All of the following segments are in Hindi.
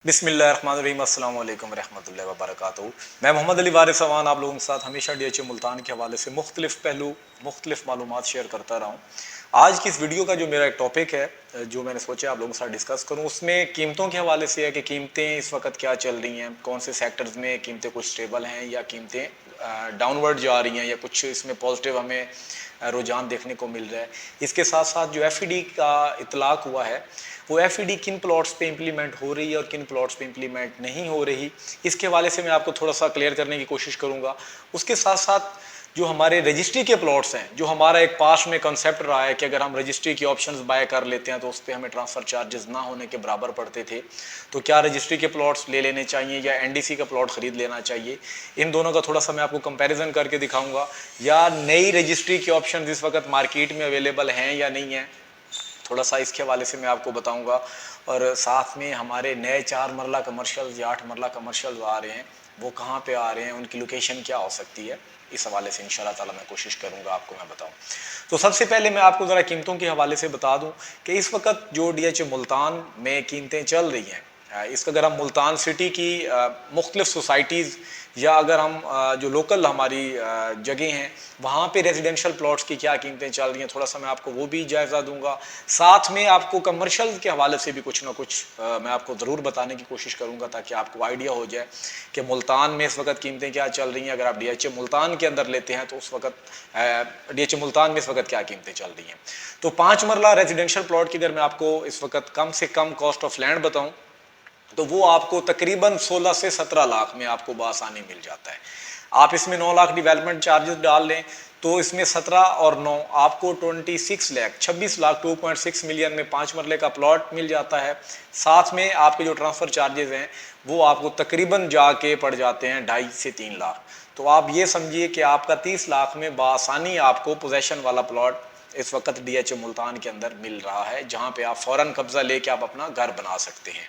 बिस्मिल्लाहिर्रहमानिर्रहीम अस्सलाम वालेकुम रहमतुल्लाहि व बरकातहू। मैं मोहम्मद अली वारिस अवान आप लोगों के साथ हमेशा DHA मुल्तान के हवाले से मुख्तलिफ पहलू मुख्तलिफ मालूमात शेयर करता रहा हूँ। आज की इस वीडियो का जो मेरा एक टॉपिक है जो मैंने सोचा आप लोगों के साथ डिस्कस करूँ, उसमें कीमतों के हवाले से है कि कीमतें इस वक्त क्या चल रही हैं, कौन से सेक्टर्स में कीमतें कुछ स्टेबल हैं या कीमतें डाउनवर्ड जा रही हैं या कुछ इसमें पॉजिटिव हमें रुझान देखने को मिल रहा है। इसके साथ साथ जो FED का इतलाक हुआ है वो FED किन प्लॉट्स पे इम्प्लीमेंट हो रही है और किन प्लॉट्स पे इम्प्लीमेंट नहीं हो रही, इसके हवाले से मैं आपको थोड़ा सा क्लियर करने की कोशिश करूंगा। उसके साथ साथ जो हमारे रजिस्ट्री के प्लॉट्स हैं, जो हमारा एक पास में कंसेप्ट रहा है कि अगर हम रजिस्ट्री की ऑप्शंस बाय कर लेते हैं तो उस पर हमें ट्रांसफ़र चार्जेस ना होने के बराबर पड़ते थे, तो क्या रजिस्ट्री के प्लॉट्स ले लेने चाहिए या NDC का प्लॉट ख़रीद लेना चाहिए, इन दोनों का थोड़ा सा मैं आपको कंपैरिजन करके दिखाऊंगा। या नई रजिस्ट्री के ऑप्शन इस वक्त मार्केट में अवेलेबल हैं या नहीं हैं, थोड़ा सा इसके हवाले से मैं आपको बताऊंगा। और साथ में हमारे नए 4 मरला कमर्शियल या 8 मरला कमर्शियल आ रहे हैं, वो कहाँ पे आ रहे हैं, उनकी लोकेशन क्या हो सकती है, इस हवाले से इंशाल्लाह ताला मैं कोशिश करूंगा आपको मैं बताऊं। तो सबसे पहले मैं आपको ज़रा कीमतों के हवाले से बता दूं कि इस वक्त जो DHA मुल्तान में कीमतें चल रही हैं, इसका अगर हम मुल्तान सिटी की मुख्तलिफ सोसाइटीज़ या अगर हम जो लोकल हमारी जगह हैं वहाँ पे रेजिडेंशियल प्लॉट्स की क्या कीमतें चल रही हैं, थोड़ा सा मैं आपको वो भी जायज़ा दूंगा। साथ में आपको कमर्शियल के हवाले से भी कुछ ना कुछ मैं आपको ज़रूर बताने की कोशिश करूंगा ताकि आपको आइडिया हो जाए कि मुल्तान में इस वक्त कीमतें क्या चल रही हैं। अगर आप DHA मुल्तान के अंदर लेते हैं तो उस वक्त DHA मुल्तान में इस वक्त क्या कीमतें चल रही हैं। तो 5 मरला रेजिडेंशियल प्लॉट की अगर मैं आपको इस वक्त कम से कम कॉस्ट ऑफ लैंड बताऊँ तो वो आपको तकरीबन 16 से 17 लाख में आपको बआसानी मिल जाता है। आप इसमें 9 लाख डेवलपमेंट चार्जेस डाल लें तो इसमें 17 और 9 आपको 26 लाख 26 लाख 2.6 मिलियन में 5 मरले का प्लॉट मिल जाता है। साथ में आपके जो ट्रांसफ़र चार्जेस हैं वो आपको तकरीबन जाके पड़ जाते हैं 2.5 से 3 लाख। तो आप ये समझिए कि आपका 30 लाख में बआसानी आपको पोजेशन वाला प्लॉट इस वक्त DHA मुल्तान के अंदर मिल रहा है, जहाँ पे आप फ़ौरन कब्ज़ा लेके आप अपना घर बना सकते हैं।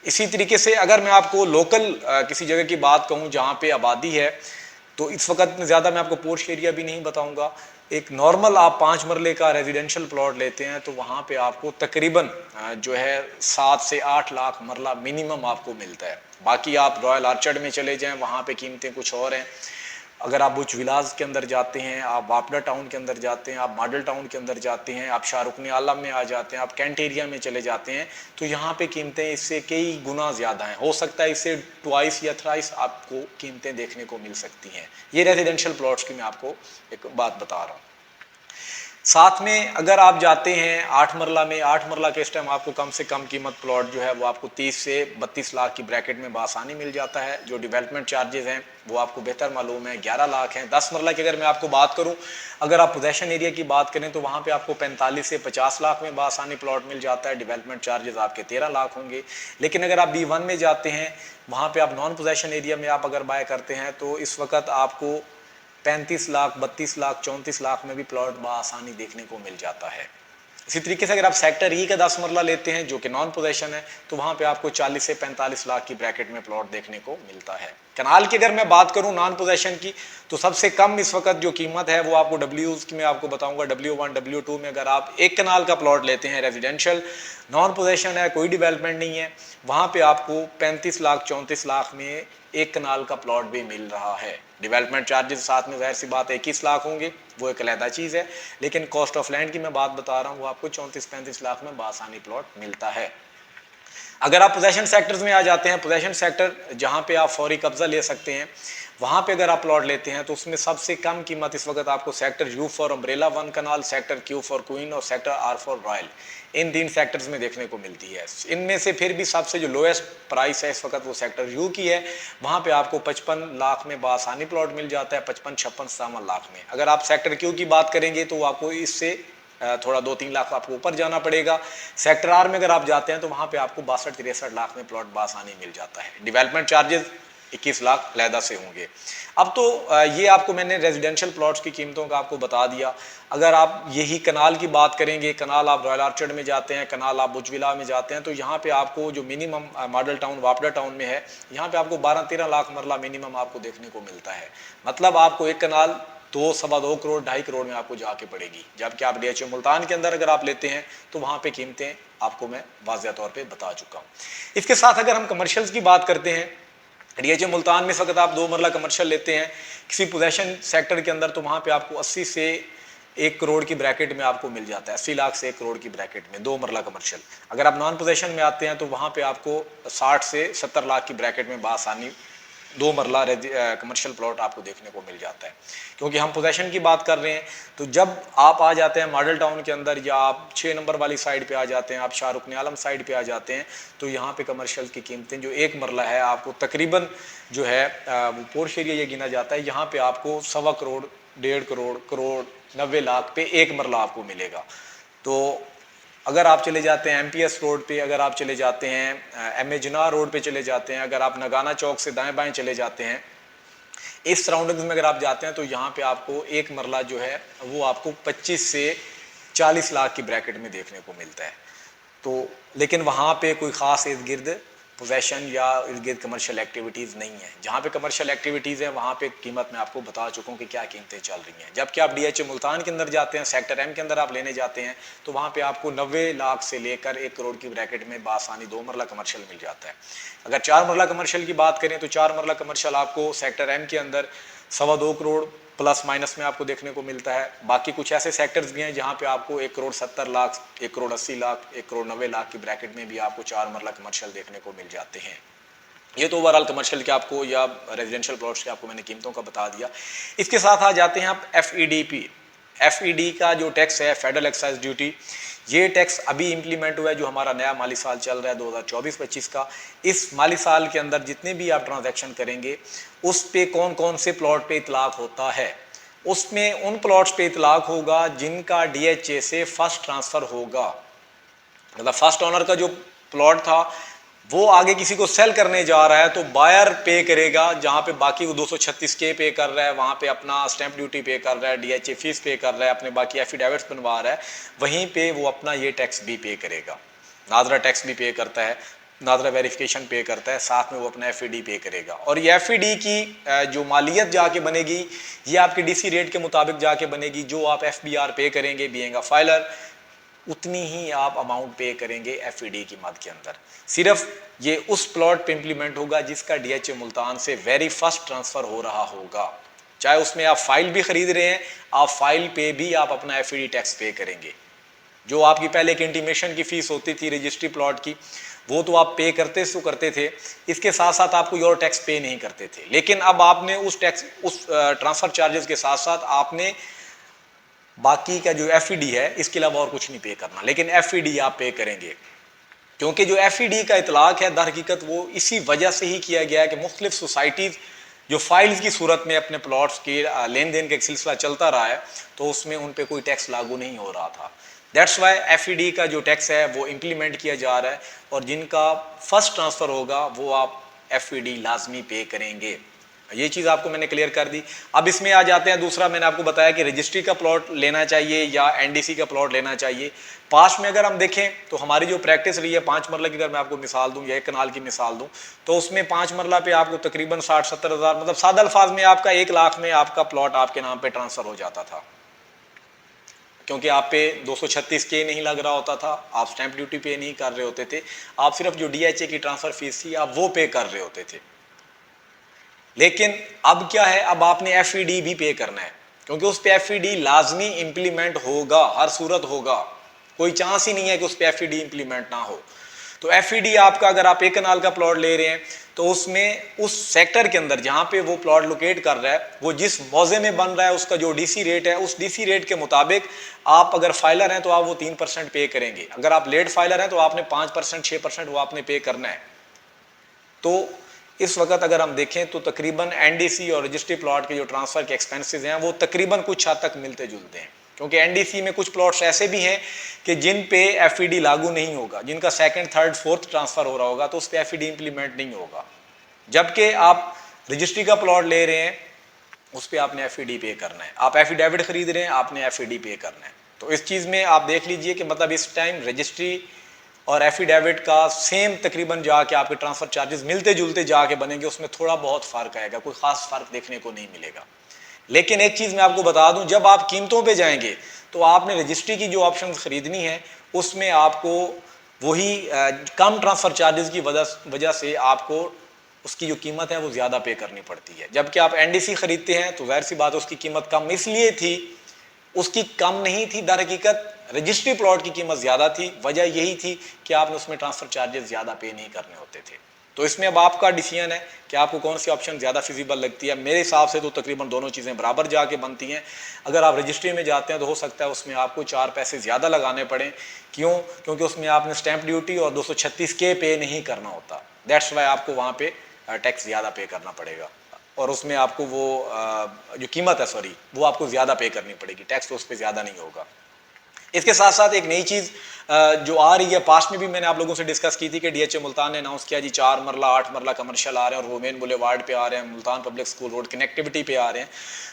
इसी तरीके से अगर मैं आपको लोकल किसी जगह की बात कहूँ जहाँ पे आबादी है, तो इस वक्त में ज़्यादा मैं आपको पोर्श एरिया भी नहीं बताऊँगा। एक नॉर्मल आप 5 मरले का रेजिडेंशियल प्लॉट लेते हैं तो वहाँ पे आपको तकरीबन जो है 7 से 8 लाख मरला मिनिमम आपको मिलता है। बाकी आप रॉयल आर्चर्ड में चले जाएँ, वहाँ पे कीमतें कुछ और हैं। अगर आप बुर्ज विलास के अंदर जाते हैं, आप वापडा टाउन के अंदर जाते हैं, आप मॉडल टाउन के अंदर जाते हैं, आप शाहरुखनी आलम में आ जाते हैं, आप कैंट एरिया में चले जाते हैं, तो यहाँ पे कीमतें इससे कई गुना ज़्यादा हैं। हो सकता है इससे ट्वाइस या थ्राइस आपको कीमतें देखने को मिल सकती हैं। ये रेजिडेंशियल प्लॉट्स की मैं आपको एक बात बता रहा हूँ। साथ में अगर आप जाते हैं 8 मरला में, 8 मरला के इस टाइम आपको कम से कम कीमत प्लॉट जो है वो आपको 30 से 32 लाख की ब्रैकेट में बआसानी मिल जाता है। जो डेवलपमेंट चार्जेस हैं वो आपको बेहतर मालूम है 11 लाख हैं। 10 मरला की अगर मैं आपको बात करूं, अगर आप पोजेशन एरिया की बात करें तो वहाँ पे आपको 45 से 50 लाख में बआसानी प्लॉट मिल जाता है। डेवलपमेंट चार्जेस आपके 13 लाख होंगे। लेकिन अगर आप B1 में जाते हैं, वहाँ पर आप नॉन पोजेशन एरिया में आप अगर बाय करते हैं तो इस वक्त आपको 35 लाख 32 लाख 34 लाख में भी प्लॉट बआसानी देखने को मिल जाता है। इसी तरीके से अगर आप सेक्टर E का 10 मरला लेते हैं जो कि नॉन पोजेशन है तो वहाँ पे आपको 40 से 45 लाख की ब्रैकेट में प्लॉट देखने को मिलता है। कनाल की अगर मैं बात करूँ नॉन पोजेशन की, तो सबसे कम इस वक्त जो कीमत है वो आपको Ws की मैं आपको बताऊंगा। W1 W2 में अगर आप 1 कनाल का प्लॉट लेते हैं, रेजिडेंशियल नॉन पोजेशन है, कोई डेवलपमेंट नहीं है, वहाँ पे आपको 35 लाख 34 लाख में 1 कनाल का प्लॉट भी मिल रहा है। डेवलपमेंट चार्जेस साथ में ज़ाहिर सी बात 21 लाख होंगे, वो एक अलहदा चीज़ है। लेकिन कॉस्ट ऑफ लैंड की मैं बात बता रहा हूँ, वो आपको 34-35 लाख में बआसानी प्लॉट मिलता है। अगर आप पोजेशन सेक्टर्स में आ जाते हैं, पोजेशन सेक्टर जहाँ पे आप फौरी कब्जा ले सकते हैं, वहाँ पे अगर आप प्लॉट लेते हैं तो उसमें सबसे कम कीमत इस वक्त आपको सेक्टर U फॉर अम्ब्रेला 1 कनाल, सेक्टर Q फॉर क्वीन और sector R for royal, in 3 sectors में देखने को मिलती है। इनमें से फिर भी सबसे जो लोएस्ट प्राइस है इस वक्त वो सेक्टर U की है। वहाँ पे आपको 55 लाख में बआसानी प्लॉट मिल जाता है, 55-56-57 लाख में। अगर आप सेक्टर Q की बात करेंगे तो आपको इससे थोड़ा 2-3 लाख आपको ऊपर जाना पड़ेगा। सेक्टर R में अगर आप जाते हैं तो वहाँ पे आपको 62-63 लाख में प्लॉट बआसानी मिल जाता है। डेवलपमेंट चार्जेस 21 लाख अलहदा से होंगे। अब तो ये आपको मैंने रेजिडेंशियल प्लॉट्स की कीमतों का आपको बता दिया। अगर आप यही कनाल की बात करेंगे, कनाल आप रॉयल आर्चर्ड में जाते हैं, कनाल आप बुर्ज विला में जाते हैं, तो यहाँ पे आपको जो मिनिमम मॉडल टाउन वापडा टाउन में है, यहाँ पे आपको 12-13 लाख मरला मिनिमम आपको देखने को मिलता है। मतलब आपको 1 कनाल 2-2.25 करोड़ 2.5 करोड़ में आपको जाके पड़ेगी। जबकि आप DHA मुल्तान के अंदर अगर आप लेते हैं तो वहाँ पे कीमतें आपको मैं वाज़ेह तौर पे बता चुका हूँ। इसके साथ अगर हम कमर्शियल्स की बात करते हैं, डीएचए मुल्तान में इस वक्त आप 2 मरला कमर्शियल लेते हैं किसी पोजेशन सेक्टर के अंदर, तो वहाँ पे आपको 80 से 1 करोड़ की ब्रैकेट में आपको मिल जाता है, 80 लाख से 1 करोड़ की ब्रैकेट में 2 मरला कमर्शियल। अगर आप नॉन पोजेशन में आते हैं तो वहाँ पे आपको 60 से 70 लाख की ब्रैकेट में बासानी 2 मरला कमर्शियल प्लॉट आपको देखने को मिल जाता है। क्योंकि हम पोजेशन की बात कर रहे हैं, तो जब आप आ जाते हैं मॉडल टाउन के अंदर या आप 6 नंबर वाली साइड पे आ जाते हैं, आप शाहरुख आलम साइड पे आ जाते हैं, तो यहाँ पे कमर्शियल की कीमतें जो 1 मरला है आपको तकरीबन जो है वो पोर्श एरिया ये गिना जाता है, यहाँ पे आपको 1.25 करोड़, 1.5 करोड़, करोड़ 90 लाख पे 1 मरला आपको मिलेगा। तो अगर आप चले जाते हैं एमपीएस रोड पे, अगर आप चले जाते हैं एम.ए. जिनाह रोड पे चले जाते हैं, अगर आप नगाना चौक से दाएं बाएं चले जाते हैं, इस सराउंडिंग्स में अगर आप जाते हैं, तो यहाँ पे आपको 1 मरला जो है वो आपको 25 से 40 लाख की ब्रैकेट में देखने को मिलता है। तो लेकिन वहाँ पे कोई ख़ास इर्द गिर्द पोजेशन या इर्द गिर्द कमर्शियल एक्टिविटीज़ नहीं है। जहाँ पे कमर्शियल एक्टिविटीज़ हैं वहाँ पे कीमत मैं आपको बता चुका हूँ कि क्या कीमतें चल रही हैं। जबकि आप डीएचए मुल्तान के अंदर जाते हैं, सेक्टर एम के अंदर आप लेने जाते हैं, तो वहाँ पे आपको 90 लाख से लेकर 1 करोड़ की ब्रैकेट में बासानी 2 मरला कमर्शियल मिल जाता है। अगर 4 मरला कमर्शियल की बात करें तो 4 मरला कमर्शियल आपको सेक्टर एम के अंदर 2.25 करोड़ प्लस माइनस में आपको देखने को मिलता है। बाकी कुछ ऐसे सेक्टर्स भी हैं जहाँ पे आपको 1 करोड़ 70 लाख, 1 करोड़ 80 लाख, 1 करोड़ 90 लाख की ब्रैकेट में भी आपको 4 मरला कमर्शियल देखने को मिल जाते हैं। ये तो ओवरऑल कमर्शियल के आपको या रेजिडेंशियल प्लॉट्स के आपको मैंने कीमतों का बता दिया। इसके साथ आ जाते हैं आप एफईडीपी। एफईडी का जो टैक्स है, फेडरल एक्साइज ड्यूटी, ये टैक्स अभी इंप्लीमेंट हुआ है, जो हमारा नया माली साल चल रहा है 2024-25 का। इस माली साल के अंदर जितने भी आप ट्रांजैक्शन करेंगे उस पे कौन कौन से प्लॉट पे इतलाक होता है, उसमें उन प्लॉट्स पे इतलाक होगा जिनका डीएचए से फर्स्ट ट्रांसफ़र होगा। मतलब फर्स्ट ऑनर का जो प्लॉट था वो आगे किसी को सेल करने जा रहा है, तो बायर पे करेगा, जहाँ पे बाकी वो 236 के पे कर रहा है, वहाँ पे अपना स्टैंप ड्यूटी पे कर रहा है, डीएचए फीस पे कर रहा है, अपने बाकी एफिडेविट्स बनवा रहा है, वहीं पे वो अपना ये टैक्स भी पे करेगा। नादरा टैक्स भी पे करता है, नादरा वेरिफिकेशन पे करता है, साथ में वो अपना एफईडी पे करेगा। और ये एफईडी की जो मालियत जाके बनेगी ये आपके डीसी रेट के मुताबिक जाके बनेगी। जो आप एफबीआर पे करेंगे बीइंग अ फाइलर, उतनी ही आप अमाउंट पे करेंगे एफईडी की मद के अंदर। सिर्फ ये उस प्लॉट पे इंप्लीमेंट होगा जिसका डीएचए मुल्तान से वेरी फर्स्ट ट्रांसफ़र हो रहा होगा। चाहे उसमें आप फाइल भी खरीद रहे हैं, आप फाइल पे भी आप अपना एफईडी टैक्स पे करेंगे। जो आपकी पहले एक इंटीमेशन की फ़ीस होती थी रजिस्ट्री प्लॉट की, वो तो आप पे करते थे, इसके साथ साथ आप कोई और टैक्स पे नहीं करते थे। लेकिन अब आपने उस ट्रांसफ़र चार्जेस के साथ साथ आपने बाकी का जो एफईडी है इसके अलावा और कुछ नहीं पे करना, लेकिन एफईडी आप पे करेंगे। क्योंकि जो एफईडी का इतलाक है दर हकीकत वो इसी वजह से ही किया गया है कि मुख्तलिफ सोसाइटीज़ जो फाइल्स की सूरत में अपने प्लॉट्स के लेन देन का एक सिलसिला चलता रहा है, तो उसमें उन पर कोई टैक्स लागू नहीं हो रहा था। दैट्स वाई एफईडी का जो टैक्स है वो इम्प्लीमेंट किया जा रहा है, और जिनका फर्स्ट ट्रांसफ़र होगा वो आप एफईडी लाजमी पे करेंगे। ये चीज़ आपको मैंने क्लियर कर दी। अब इसमें आ जाते हैं, दूसरा मैंने आपको बताया कि रजिस्ट्री का प्लॉट लेना चाहिए या एनडीसी का प्लॉट लेना चाहिए। पास्ट में अगर हम देखें तो हमारी जो प्रैक्टिस रही है 5 मरला की अगर मैं आपको मिसाल दूं या 1 कनाल की मिसाल दूं, तो उसमें 5 मरला पे आपको तकरीबन 60-70 हज़ार, मतलब सादा अल्फाज में आपका 1 लाख में आपका प्लॉट आपके नाम पे ट्रांसफ़र हो जाता था। क्योंकि आप पे 236 के नहीं लग रहा होता था, आप स्टैंप ड्यूटी पे नहीं कर रहे होते थे, आप सिर्फ जो डीएचए की ट्रांसफ़र फीस थी आप वो पे कर रहे होते थे। लेकिन अब क्या है, अब आपने एफईडी भी पे करना है, क्योंकि उस पे एफईडी लाजमी इंप्लीमेंट होगा, हर सूरत होगा, कोई चांस ही नहीं है कि उस पे एफईडी इंप्लीमेंट ना हो। तो एफईडी आपका अगर आप 1 कनाल का प्लॉट ले रहे हैं तो उसमें उस सेक्टर के अंदर जहाँ पे वो प्लॉट लोकेट कर रहा है, वो जिस मौजे में बन रहा है उसका जो डीसी रेट है, उस डीसी रेट के मुताबिक आप अगर फाइलर हैं तो आप वो 3% पे करेंगे। अगर आप लेट फाइलर हैं तो आपने 5%, 6% वो आपने पे करना है। तो इस वक्त अगर हम देखें तो तकरीबन एनडीसी और रजिस्ट्री प्लॉट के जो ट्रांसफ़र के एक्सपेंसेस हैं वो तकरीबन कुछ हद तक मिलते जुलते हैं, क्योंकि एनडीसी में कुछ प्लॉट्स ऐसे भी हैं कि जिन पे एफईडी लागू नहीं होगा, जिनका सेकंड, थर्ड, फोर्थ ट्रांसफ़र हो रहा होगा तो उस पर एफईडी इंप्लीमेंट नहीं होगा। जबकि आप रजिस्ट्री का प्लॉट ले रहे हैं उस पर आपने एफईडी पे करना है, आप एफिडेविट खरीद रहे हैं आपने एफईडी पे करना है। तो इस चीज़ में आप देख लीजिए कि मतलब इस टाइम रजिस्ट्री और एफिडेविट का सेम तकरीबन जाके आपके ट्रांसफ़र चार्जेस मिलते जुलते जाके बनेंगे, उसमें थोड़ा बहुत फ़र्क आएगा, कोई ख़ास फ़र्क देखने को नहीं मिलेगा। लेकिन एक चीज़ मैं आपको बता दूं, जब आप कीमतों पे जाएंगे तो आपने रजिस्ट्री की जो ऑप्शन ख़रीदनी है उसमें आपको वही कम ट्रांसफ़र चार्जेस की वजह से आपको उसकी जो कीमत है वो ज़्यादा पे करनी पड़ती है। जबकि आप एनडीसी ख़रीदते हैं तो ज़ाहिर सी बात है उसकी कीमत कम इसलिए थी, उसकी कम नहीं थी, दर हकीकत रजिस्ट्री प्लॉट की कीमत ज़्यादा थी। वजह यही थी कि आपने उसमें ट्रांसफ़र चार्जेस ज़्यादा पे नहीं करने होते थे। तो इसमें अब आपका डिसीजन है कि आपको कौन सी ऑप्शन ज़्यादा फिजिबल लगती है। मेरे हिसाब से तो तकरीबन दोनों चीज़ें बराबर जाके बनती हैं। अगर आप रजिस्ट्री में जाते हैं तो हो सकता है उसमें आपको 4 पैसे ज़्यादा लगाने पड़ें। क्यों? क्योंकि उसमें आपने स्टैंप ड्यूटी और 236 के पे नहीं करना होता। दैट्स वाई आपको वहाँ पे टैक्स ज़्यादा पे करना पड़ेगा और उसमें आपको वो जो कीमत है सॉरी वो आपको ज़्यादा पे करनी पड़ेगी। टैक्स तो उस पर ज़्यादा नहीं होगा। इसके साथ साथ एक नई चीज़ जो आ रही है, पास्ट में भी मैंने आप लोगों से डिस्कस की थी कि डीएचए मुल्तान ने अनाउंस किया जी 4 मरला 8 मरला कमर्शियल आ रहे हैं और वो मेन बुलेवार्ड पे आ रहे हैं, Multan public school road connectivity पे आ रहे हैं।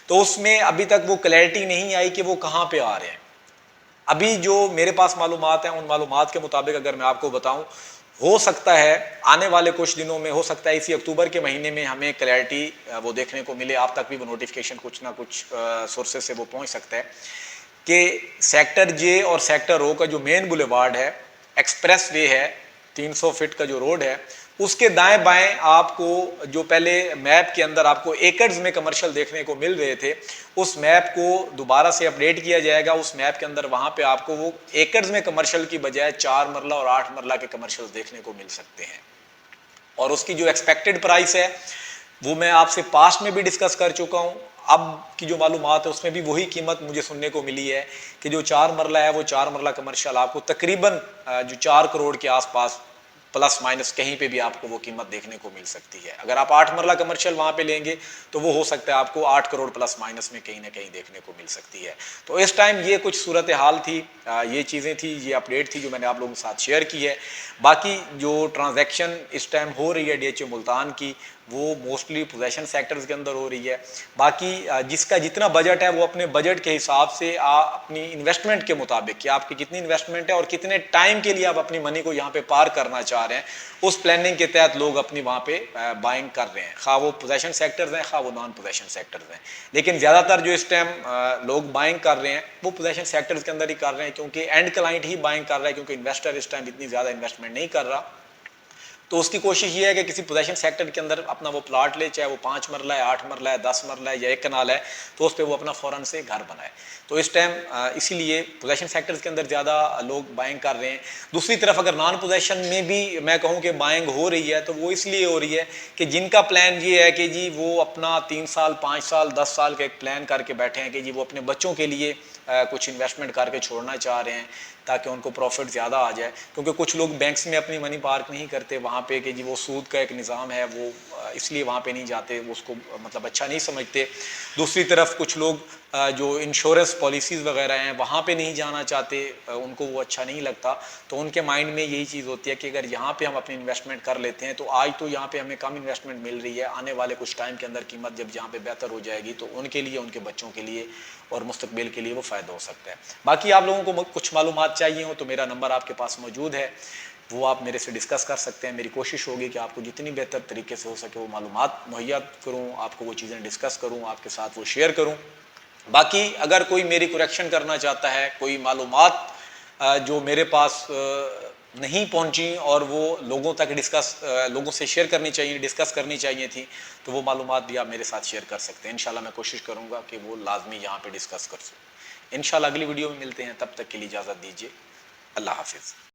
तो उसमें अभी तक वो क्लैरिटी नहीं आई कि वो कहाँ पे आ रहे हैं। अभी जो मेरे पास मालूमात हैं उन मालूमात के मुताबिक अगर मैं आपको बताऊं, हो सकता है आने वाले कुछ दिनों में, हो सकता है इसी अक्टूबर के महीने में हमें क्लैरिटी वो देखने को मिले। आप तक भी वो नोटिफिकेशन कुछ ना कुछ सोर्सेज से वो पहुंच सकता है कि सेक्टर जे और सेक्टर ओ का जो मेन बुलेवार्ड है, एक्सप्रेस वे है, 300 फीट का जो रोड है, उसके दाएं बाएं आपको जो पहले मैप के अंदर आपको एकड़्स में कमर्शियल देखने को मिल रहे थे, उस मैप को दोबारा से अपडेट किया जाएगा। उस मैप के अंदर वहां पे आपको वो एकड़्स में कमर्शियल की बजाय 4 मरला और 8 मरला के कमर्शियल देखने को मिल सकते हैं। और उसकी जो एक्सपेक्टेड प्राइस है वो मैं आपसे पास्ट में भी डिस्कस कर चुका हूँ। अब की जो मालूमात है उसमें भी वही कीमत मुझे सुनने को मिली है कि जो 4 मरला है वो 4 मरला कमर्शियल आपको तकरीबन जो 4 करोड़ के आसपास प्लस माइनस कहीं पे भी आपको वो कीमत देखने को मिल सकती है। अगर आप 8 मरला कमर्शियल वहाँ पे लेंगे तो वो हो सकता है आपको 8 करोड़ प्लस माइनस में कहीं ना कहीं देखने को मिल सकती है। तो इस टाइम ये कुछ सूरत हाल थी, ये चीज़ें थी, ये अपडेट थी जो मैंने आप लोगों के साथ शेयर की है। बाकी जो ट्रांजैक्शन इस टाइम हो रही है डीएचए मुल्तान की, वो मोस्टली पोजेशन सेक्टर्स के अंदर हो रही है। बाकी जिसका जितना बजट है वो अपने बजट के हिसाब से अपनी इन्वेस्टमेंट के मुताबिक कि आपकी कितनी इन्वेस्टमेंट है और कितने टाइम के लिए आप अपनी मनी को यहाँ पे पार करना चाह रहे हैं, उस प्लानिंग के तहत लोग अपनी वहाँ पे बाइंग कर रहे हैं, खा वो पोजेशन सेक्टर्स हैं खा वो नॉन पोजेशन सेक्टर्स हैं। लेकिन ज़्यादातर जो इस टाइम लोग बाइंग कर रहे हैं वो पोजेशन सेक्टर्स के अंदर ही कर रहे हैं, क्योंकि एंड क्लाइंट ही बाइंग कर रहा है, क्योंकि इन्वेस्टर इस टाइम इतनी ज़्यादा इन्वेस्टमेंट नहीं कर रहा। तो उसकी कोशिश ये है कि किसी पोजेशन सेक्टर के अंदर अपना वो प्लाट ले, चाहे वो 5 मरला है, 8 मरला है, 10 मरला है या 1 कनाल है, तो उस पर वो अपना फ़ौरन से घर बनाए। तो इस टाइम इसीलिए पोजेशन सेक्टर्स के अंदर ज़्यादा लोग बाइंग कर रहे हैं। दूसरी तरफ अगर नॉन पोजेशन में भी मैं कहूँ कि बाइंग हो रही है तो वो इसलिए हो रही है कि जिनका प्लान ये है कि जी वो अपना 3 साल 5 साल 10 साल का एक प्लान करके बैठे हैं कि जी वो अपने बच्चों के लिए कुछ इन्वेस्टमेंट करके छोड़ना चाह रहे हैं ताकि उनको प्रॉफिट ज़्यादा आ जाए। क्योंकि कुछ लोग बैंक्स में अपनी मनी पार्क नहीं करते वहाँ पे कि जी वो सूद का एक निज़ाम है, वो इसलिए वहाँ पे नहीं जाते, वो उसको मतलब अच्छा नहीं समझते। दूसरी तरफ कुछ लोग जो इंश्योरेंस पॉलिसीज़ वगैरह हैं वहाँ पे नहीं जाना चाहते, उनको वो अच्छा नहीं लगता। तो उनके माइंड में यही चीज़ होती है कि अगर यहाँ पे हम अपनी इन्वेस्टमेंट कर लेते हैं तो आज तो यहाँ पे हमें कम इन्वेस्टमेंट मिल रही है, आने वाले कुछ टाइम के अंदर कीमत जब यहाँ पे बेहतर हो जाएगी तो उनके लिए, उनके बच्चों के लिए और मुस्तकबिल के लिए वो फ़ायदा हो सकता है। बाकी आप लोगों को कुछ मालूमात चाहिए हो तो मेरा नंबर आपके पास मौजूद है, वो आप मेरे से डिस्कस कर सकते हैं। मेरी कोशिश होगी कि आपको जितनी बेहतर तरीके से हो सके वो मालूमात मुहैया करूँ, आपको वो चीज़ें डिस्कस करूँ, आपके साथ वो शेयर करूँ। बाकी अगर कोई मेरी करेक्शन करना चाहता है, कोई मालूमात जो मेरे पास नहीं पहुंची और वो लोगों से शेयर करनी चाहिए, डिस्कस करनी चाहिए थी, तो वो मालूमात भी आप मेरे साथ शेयर कर सकते हैं। इंशाल्लाह मैं कोशिश करूंगा कि वो लाजमी यहाँ पे डिस्कस कर सकूँ। इंशाल्लाह अगली वीडियो में मिलते हैं, तब तक के लिए इजाज़त दीजिए। अल्लाह हाफिज़।